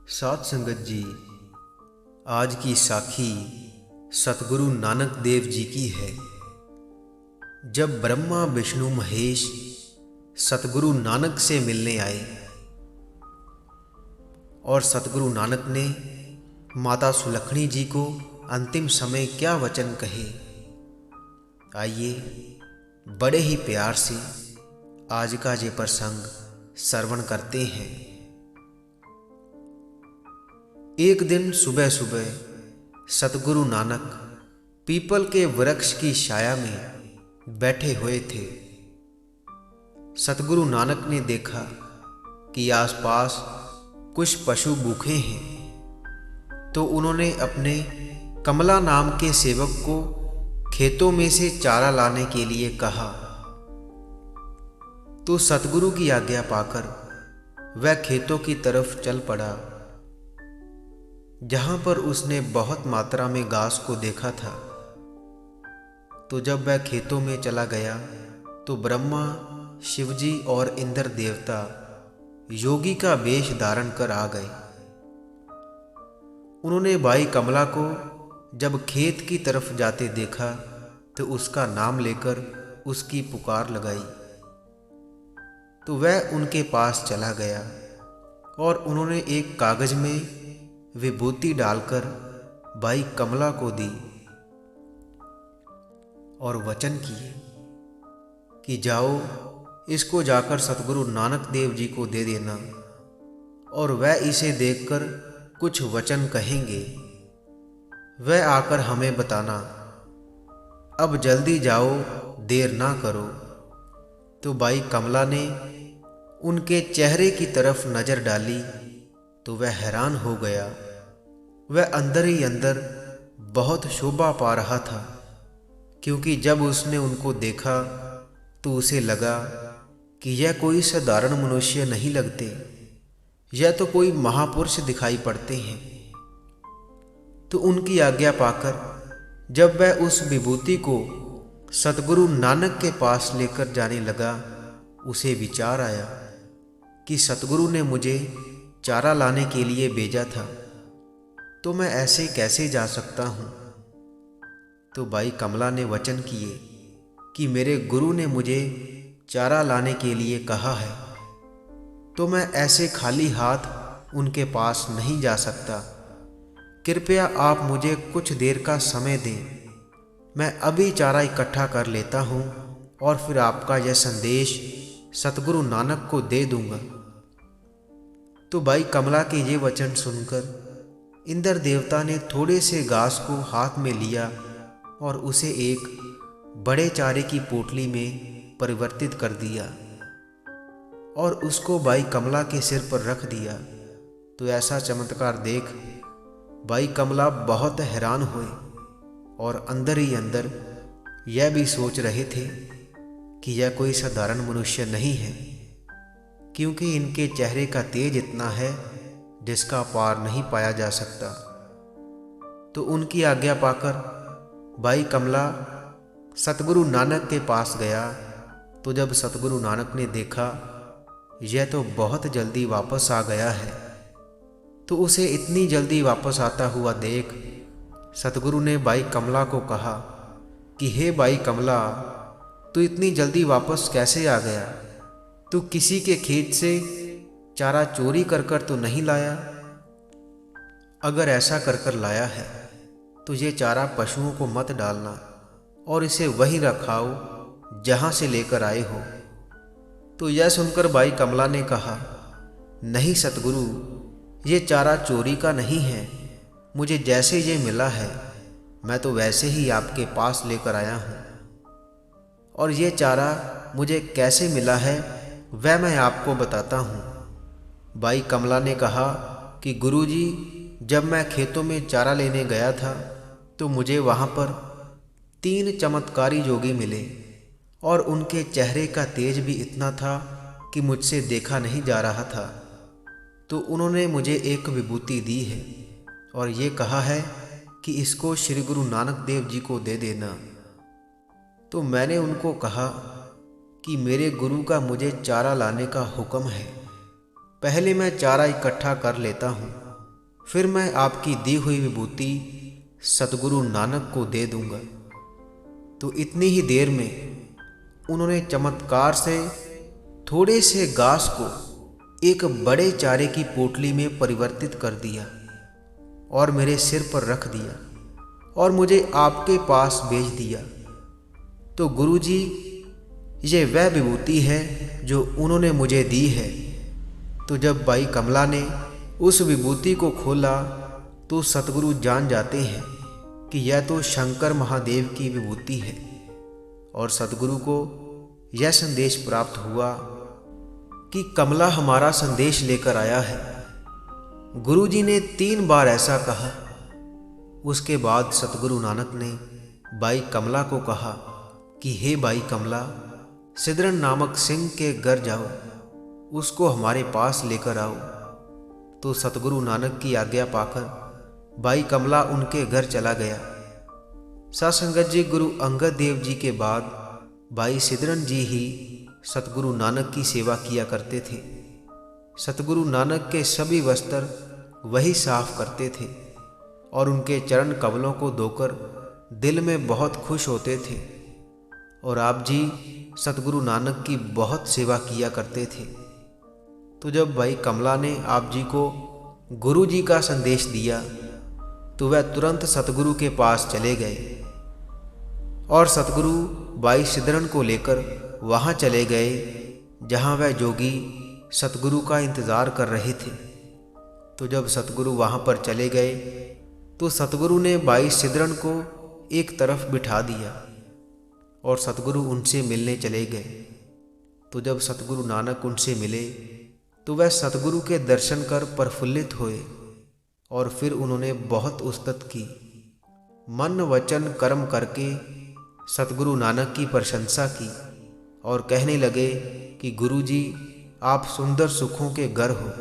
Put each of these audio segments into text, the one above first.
साथ संगत जी, आज की साखी सतगुरु नानक देव जी की है। जब ब्रह्मा विष्णु महेश सतगुरु नानक से मिलने आए और सतगुरु नानक ने माता सुलक्षणी जी को अंतिम समय क्या वचन कहे, आइए बड़े ही प्यार से आज का ये प्रसंग श्रवण करते हैं। एक दिन सुबह सुबह सतगुरु नानक पीपल के वृक्ष की छाया में बैठे हुए थे। सतगुरु नानक ने देखा कि आसपास कुछ पशु भूखे हैं, तो उन्होंने अपने कमला नाम के सेवक को खेतों में से चारा लाने के लिए कहा। तो सतगुरु की आज्ञा पाकर वह खेतों की तरफ चल पड़ा, जहां पर उसने बहुत मात्रा में घास को देखा था। तो जब वह खेतों में चला गया तो ब्रह्मा, शिवजी और इंद्र देवता योगी का वेश धारण कर आ गए। उन्होंने भाई कमला को जब खेत की तरफ जाते देखा तो उसका नाम लेकर उसकी पुकार लगाई। तो वह उनके पास चला गया और उन्होंने एक कागज में विभूति डालकर भाई कमला को दी और वचन किए कि जाओ, इसको जाकर सतगुरु नानक देव जी को दे देना और वह इसे देखकर कुछ वचन कहेंगे, वह आकर हमें बताना। अब जल्दी जाओ, देर ना करो। तो भाई कमला ने उनके चेहरे की तरफ नजर डाली तो वह हैरान हो गया। वह अंदर ही अंदर बहुत शोभा पा रहा था, क्योंकि जब उसने उनको देखा तो उसे लगा कि यह कोई साधारण मनुष्य नहीं लगते, यह तो कोई महापुरुष दिखाई पड़ते हैं। तो उनकी आज्ञा पाकर जब वह उस विभूति को सतगुरु नानक के पास लेकर जाने लगा, उसे विचार आया कि सतगुरु ने मुझे चारा लाने के लिए भेजा था, तो मैं ऐसे कैसे जा सकता हूँ। तो भाई कमला ने वचन किए कि मेरे गुरु ने मुझे चारा लाने के लिए कहा है, तो मैं ऐसे खाली हाथ उनके पास नहीं जा सकता। कृपया आप मुझे कुछ देर का समय दें, मैं अभी चारा इकट्ठा कर लेता हूँ और फिर आपका यह संदेश सतगुरु नानक को दे दूंगा। तो भाई कमला के ये वचन सुनकर इंद्र देवता ने थोड़े से घास को हाथ में लिया और उसे एक बड़े चारे की पोटली में परिवर्तित कर दिया और उसको भाई कमला के सिर पर रख दिया। तो ऐसा चमत्कार देख भाई कमला बहुत हैरान हुए और अंदर ही अंदर यह भी सोच रहे थे कि यह कोई साधारण मनुष्य नहीं है, क्योंकि इनके चेहरे का तेज इतना है जिसका पार नहीं पाया जा सकता। तो उनकी आज्ञा पाकर भाई कमला सतगुरु नानक के पास गया। तो जब सतगुरु नानक ने देखा यह तो बहुत जल्दी वापस आ गया है, तो उसे इतनी जल्दी वापस आता हुआ देख सतगुरु ने भाई कमला को कहा कि हे भाई कमला, तू इतनी जल्दी वापस कैसे आ गया? तू किसी के खेत से चारा चोरी कर कर तो नहीं लाया? अगर ऐसा कर कर लाया है तो ये चारा पशुओं को मत डालना और इसे वहीं रखाओ जहां से लेकर आए हो। तो यह सुनकर भाई कमला ने कहा, नहीं सतगुरु, ये चारा चोरी का नहीं है, मुझे जैसे ये मिला है मैं तो वैसे ही आपके पास लेकर आया हूँ, और ये चारा मुझे कैसे मिला है वह मैं आपको बताता हूँ। भाई कमला ने कहा कि गुरुजी, जब मैं खेतों में चारा लेने गया था तो मुझे वहाँ पर 3 चमत्कारी योगी मिले और उनके चेहरे का तेज भी इतना था कि मुझसे देखा नहीं जा रहा था। तो उन्होंने मुझे एक विभूति दी है और ये कहा है कि इसको श्री गुरु नानक देव जी को दे देना। तो मैंने उनको कहा कि मेरे गुरु का मुझे चारा लाने का हुक्म है, पहले मैं चारा इकट्ठा कर लेता हूँ फिर मैं आपकी दी हुई विभूति सतगुरु नानक को दे दूंगा। तो इतनी ही देर में उन्होंने चमत्कार से थोड़े से घास को एक बड़े चारे की पोटली में परिवर्तित कर दिया और मेरे सिर पर रख दिया और मुझे आपके पास भेज दिया। तो गुरुजी, ये वह विभूति है जो उन्होंने मुझे दी है। तो जब भाई कमला ने उस विभूति को खोला तो सतगुरु जान जाते हैं कि यह तो शंकर महादेव की विभूति है। और सतगुरु को यह संदेश प्राप्त हुआ कि कमला हमारा संदेश लेकर आया है। गुरुजी ने 3 बार ऐसा कहा। उसके बाद सतगुरु नानक ने भाई कमला को कहा कि हे भाई कमला, सिदरन नामक सिंह के घर जाओ, उसको हमारे पास लेकर आओ। तो सतगुरु नानक की आज्ञा पाकर भाई कमला उनके घर चला गया। सासंगत जी गुरु अंगद देव जी के बाद भाई सिदरन जी ही सतगुरु नानक की सेवा किया करते थे। सतगुरु नानक के सभी वस्त्र वही साफ करते थे और उनके चरण कमलों को धोकर दिल में बहुत खुश होते थे। और आप जी सतगुरु नानक की बहुत सेवा किया करते थे। तो जब भाई कमला ने आप जी को गुरु जी का संदेश दिया तो वह तुरंत सतगुरु के पास चले गए और सतगुरु भाई सिदरन को लेकर वहाँ चले गए जहाँ वह जोगी सतगुरु का इंतज़ार कर रहे थे। तो जब सतगुरु वहाँ पर चले गए तो सतगुरु ने भाई सिदरन को एक तरफ बिठा दिया और सतगुरु उनसे मिलने चले गए। तो जब सतगुरु नानक उनसे मिले तो वह सतगुरु के दर्शन कर प्रफुल्लित हुए और फिर उन्होंने बहुत उस्तत की। मन वचन कर्म करके सतगुरु नानक की प्रशंसा की और कहने लगे कि गुरु जी, आप सुंदर सुखों के घर हो,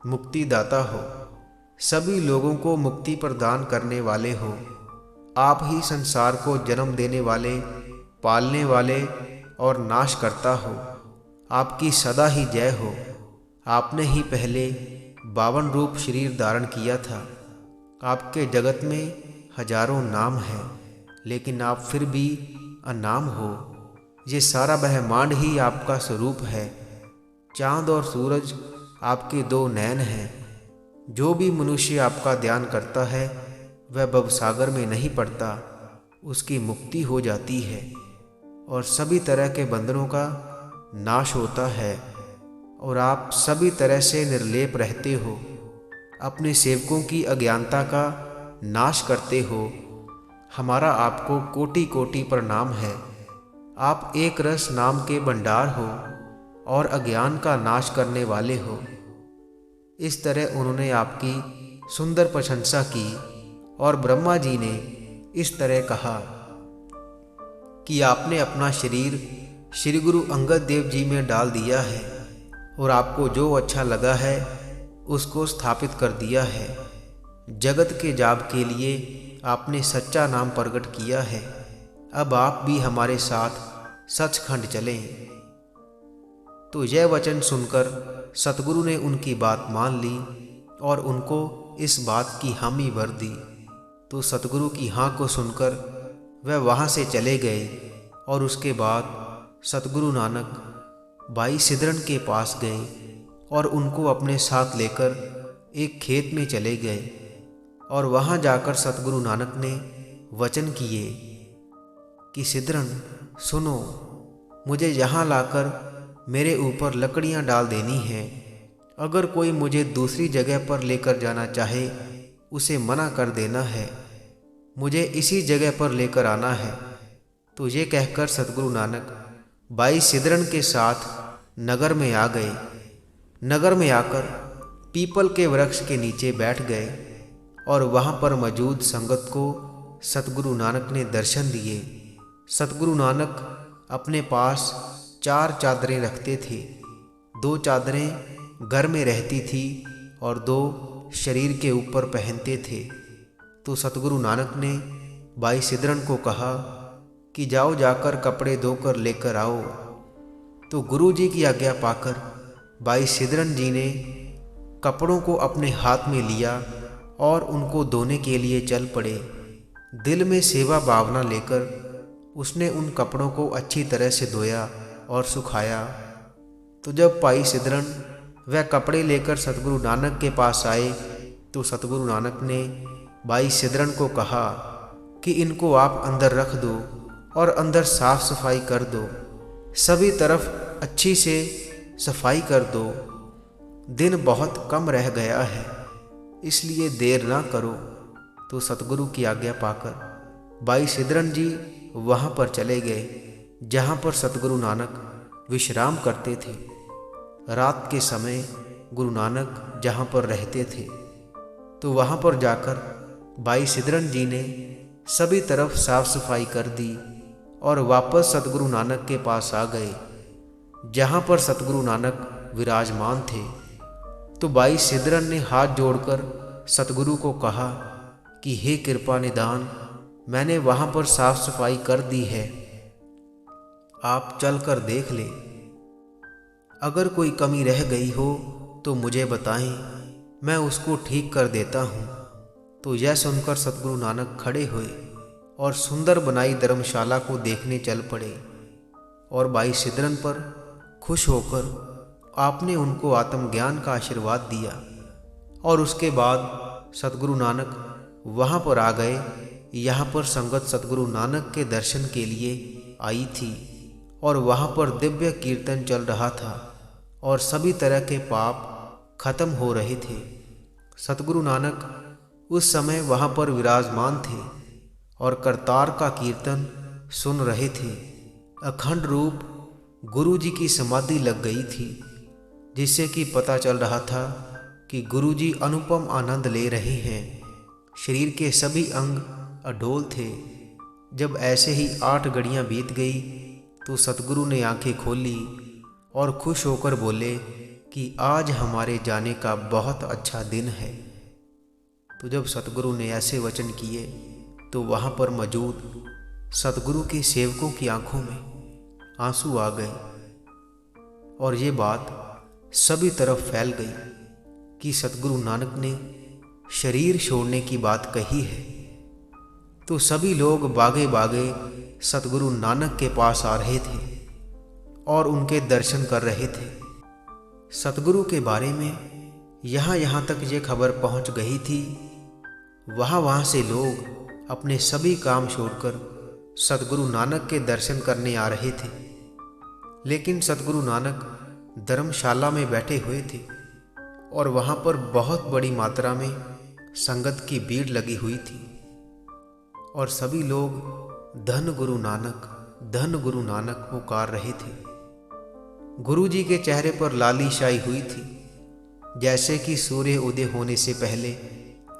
मुक्तिदाता हो, सभी लोगों को मुक्ति प्रदान करने वाले हो। आप ही संसार को जन्म देने वाले, पालने वाले और नाश करता हो। आपकी सदा ही जय हो। आपने ही पहले 52 रूप शरीर धारण किया था। आपके जगत में हजारों नाम हैं, लेकिन आप फिर भी अनाम हो। ये सारा ब्रह्मांड ही आपका स्वरूप है। चांद और सूरज आपके 2 नयन हैं। जो भी मनुष्य आपका ध्यान करता है वह भवसागर में नहीं पड़ता, उसकी मुक्ति हो जाती है और सभी तरह के बंधनों का नाश होता है और आप सभी तरह से निर्लेप रहते हो। अपने सेवकों की अज्ञानता का नाश करते हो। हमारा आपको कोटि कोटि प्रणाम है। आप एक रस नाम के भंडार हो और अज्ञान का नाश करने वाले हो। इस तरह उन्होंने आपकी सुंदर प्रशंसा की और ब्रह्मा जी ने इस तरह कहा कि आपने अपना शरीर श्री गुरु अंगद देव जी में डाल दिया है और आपको जो अच्छा लगा है उसको स्थापित कर दिया है। जगत के जाप के लिए आपने सच्चा नाम प्रकट किया है। अब आप भी हमारे साथ सचखंड चलें। तो यह वचन सुनकर सतगुरु ने उनकी बात मान ली और उनको इस बात की हामी भर दी। तो सतगुरु की हाँ को सुनकर वह वहाँ से चले गए और उसके बाद सतगुरु नानक भाई सिदरन के पास गए और उनको अपने साथ लेकर एक खेत में चले गए और वहाँ जाकर सतगुरु नानक ने वचन किए कि सिदरन सुनो, मुझे यहाँ लाकर मेरे ऊपर लकड़ियाँ डाल देनी हैं। अगर कोई मुझे दूसरी जगह पर लेकर जाना चाहे उसे मना कर देना है, मुझे इसी जगह पर लेकर आना है। तो ये कहकर सतगुरु नानक भाई सिदरन के साथ नगर में आ गए। नगर में आकर पीपल के वृक्ष के नीचे बैठ गए और वहाँ पर मौजूद संगत को सतगुरु नानक ने दर्शन दिए। सतगुरु नानक अपने पास 4 चादरें रखते थे। 2 चादरें घर में रहती थी और 2 शरीर के ऊपर पहनते थे। तो सतगुरु नानक ने भाई सिदरन को कहा कि जाओ जाकर कपड़े धोकर लेकर आओ। तो गुरु जी की आज्ञा पाकर भाई सिदरन जी ने कपड़ों को अपने हाथ में लिया और उनको धोने के लिए चल पड़े। दिल में सेवा भावना लेकर उसने उन कपड़ों को अच्छी तरह से धोया और सुखाया। तो जब भाई सिद्धरन वह कपड़े लेकर सतगुरु नानक के पास आए तो सतगुरु नानक ने भाई सिद्धरन को कहा कि इनको आप अंदर रख दो और अंदर साफ सफाई कर दो, सभी तरफ अच्छी से सफाई कर दो। दिन बहुत कम रह गया है, इसलिए देर ना करो। तो सतगुरु की आज्ञा पाकर भाई सिद्धरन जी वहाँ पर चले गए जहाँ पर सतगुरु नानक विश्राम करते थे। रात के समय गुरु नानक जहाँ पर रहते थे तो वहाँ पर जाकर भाई सिद्धरन जी ने सभी तरफ साफ सफाई कर दी और वापस सतगुरु नानक के पास आ गए जहाँ पर सतगुरु नानक विराजमान थे। तो भाई सिद्धरन ने हाथ जोड़कर सतगुरु को कहा कि हे कृपा निदान, मैंने वहाँ पर साफ सफाई कर दी है, आप चल कर देख ले। अगर कोई कमी रह गई हो तो मुझे बताएं, मैं उसको ठीक कर देता हूँ। तो यह सुनकर सतगुरु नानक खड़े हुए और सुंदर बनाई धर्मशाला को देखने चल पड़े और भाई सिद्धरन पर खुश होकर आपने उनको आत्मज्ञान का आशीर्वाद दिया। और उसके बाद सतगुरु नानक वहाँ पर आ गए। यहाँ पर संगत सतगुरु नानक के दर्शन के लिए आई थी और वहाँ पर दिव्य कीर्तन चल रहा था और सभी तरह के पाप खत्म हो रहे थे। सतगुरु नानक उस समय वहाँ पर विराजमान थे और करतार का कीर्तन सुन रहे थे। अखंड रूप गुरु जी की समाधि लग गई थी, जिससे कि पता चल रहा था कि गुरु जी अनुपम आनंद ले रहे हैं। शरीर के सभी अंग अडोल थे। जब ऐसे ही 8 घड़ियाँ बीत गई तो सतगुरु ने आंखें खोली और खुश होकर बोले कि आज हमारे जाने का बहुत अच्छा दिन है। तो जब सतगुरु ने ऐसे वचन किए तो वहाँ पर मौजूद सतगुरु के सेवकों की आंखों में आंसू आ गए और ये बात सभी तरफ फैल गई कि सतगुरु नानक ने शरीर छोड़ने की बात कही है। तो सभी लोग भागे भागे सतगुरु नानक के पास आ रहे थे और उनके दर्शन कर रहे थे। सतगुरु के बारे में यहाँ तक ये खबर पहुँच गई थी। वहाँ से लोग अपने सभी काम छोड़कर सतगुरु नानक के दर्शन करने आ रहे थे। लेकिन सतगुरु नानक धर्मशाला में बैठे हुए थे और वहाँ पर बहुत बड़ी मात्रा में संगत की भीड़ लगी हुई थी और सभी लोग धन गुरु नानक पुकार रहे थे। गुरु जी के चेहरे पर लाली छाई हुई थी, जैसे कि सूर्य उदय होने से पहले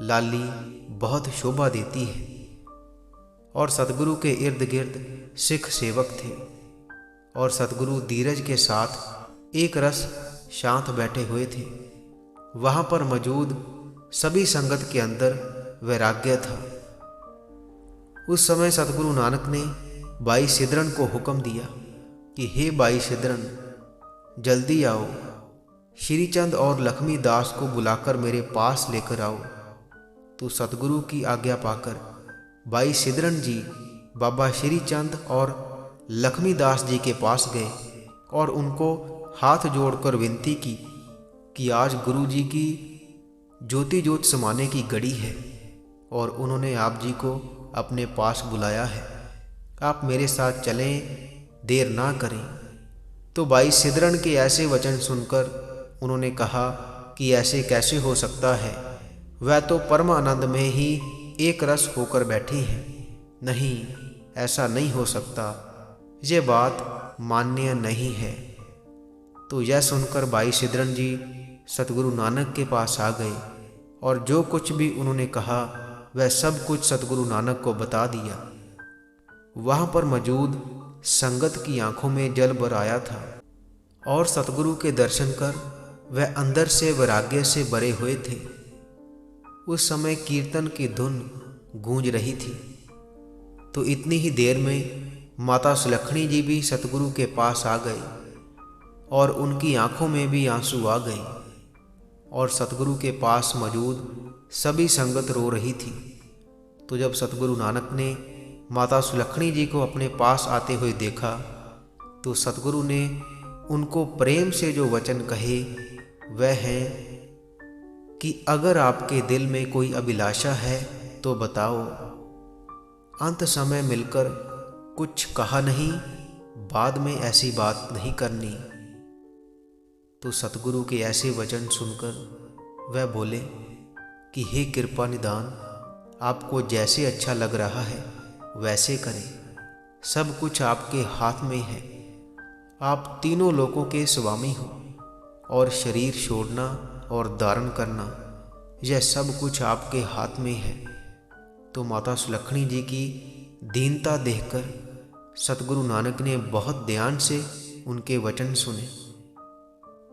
लाली बहुत शोभा देती है। और सतगुरु के इर्द गिर्द सिख सेवक थे और सतगुरु धीरज के साथ एक रस शांत बैठे हुए थे। वहाँ पर मौजूद सभी संगत के अंदर वैराग्य था। उस समय सतगुरु नानक ने भाई सिद्धरन को हुक्म दिया कि हे भाई सिद्धरन, जल्दी आओ, श्रीचंद और लक्ष्मी दास को बुलाकर मेरे पास लेकर आओ। तो सतगुरु की आज्ञा पाकर भाई सिद्धरन जी बाबा श्रीचंद और लक्ष्मी दास जी के पास गए और उनको हाथ जोड़कर विनती की कि आज गुरु जी की ज्योति ज्योत समाने की घड़ी है और उन्होंने आप जी को अपने पास बुलाया है, आप मेरे साथ चलें, देर ना करें। तो भाई सिद्धरन के ऐसे वचन सुनकर उन्होंने कहा कि ऐसे कैसे हो सकता है, वह तो परम आनंद में ही एक रस होकर बैठी हैं। नहीं, ऐसा नहीं हो सकता, ये बात मान्य नहीं है। तो यह सुनकर भाई सिद्धरन जी सतगुरु नानक के पास आ गए और जो कुछ भी उन्होंने कहा वह सब कुछ सतगुरु नानक को बता दिया। वहाँ पर मौजूद संगत की आंखों में जल भर आया था और सतगुरु के दर्शन कर वह अंदर से वैराग्य से भरे हुए थे। उस समय कीर्तन की धुन गूंज रही थी। तो इतनी ही देर में माता सुलक्षणी जी भी सतगुरु के पास आ गए और उनकी आंखों में भी आंसू आ गए और सतगुरु के पास मौजूद सभी संगत रो रही थी। तो जब सतगुरु नानक ने माता सुलक्षणी जी को अपने पास आते हुए देखा तो सतगुरु ने उनको प्रेम से जो वचन कहे वह हैं कि अगर आपके दिल में कोई अभिलाषा है तो बताओ। अंत समय मिलकर कुछ कहा नहीं, बाद में ऐसी बात नहीं करनी। तो सतगुरु के ऐसे वचन सुनकर वह बोले कि हे कृपा निदान, आपको जैसे अच्छा लग रहा है वैसे करें, सब कुछ आपके हाथ में है। आप तीनों लोकों के स्वामी हो और शरीर छोड़ना और धारण करना यह सब कुछ आपके हाथ में है। तो माता सुलक्षणी जी की दीनता देखकर सतगुरु नानक ने बहुत ध्यान से उनके वचन सुने।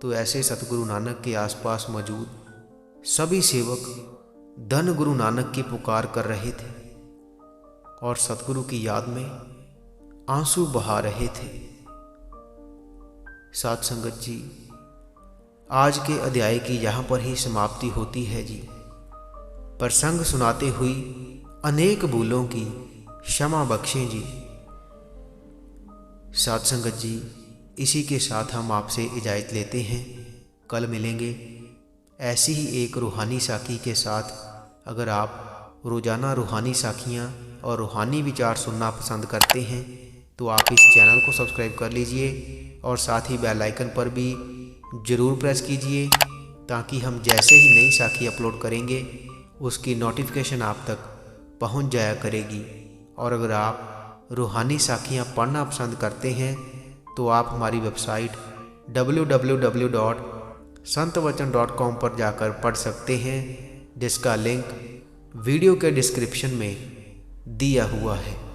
तो ऐसे सतगुरु नानक के आसपास मौजूद सभी सेवक धन गुरु नानक की पुकार कर रहे थे और सतगुरु की याद में आंसू बहा रहे थे। साध संगत जी, आज के अध्याय की यहाँ पर ही समाप्ति होती है जी। प्रसंग सुनाते हुई अनेक भूलों की क्षमा बख्शें जी। साध संगत जी, इसी के साथ हम आपसे इजाज़त लेते हैं। कल मिलेंगे ऐसी ही एक रूहानी साखी के साथ। अगर आप रोज़ाना रूहानी साखियाँ और रूहानी विचार सुनना पसंद करते हैं तो आप इस चैनल को सब्सक्राइब कर लीजिए और साथ ही बेल आइकन पर भी ज़रूर प्रेस कीजिए ताकि हम जैसे ही नई साखी अपलोड करेंगे उसकी नोटिफिकेशन आप तक पहुंच जाया करेगी। और अगर आप रूहानी साखियाँ पढ़ना पसंद करते हैं तो आप हमारी वेबसाइट www.संतवचन.com पर जाकर पढ़ सकते हैं, जिसका लिंक वीडियो के डिस्क्रिप्शन में दिया हुआ है।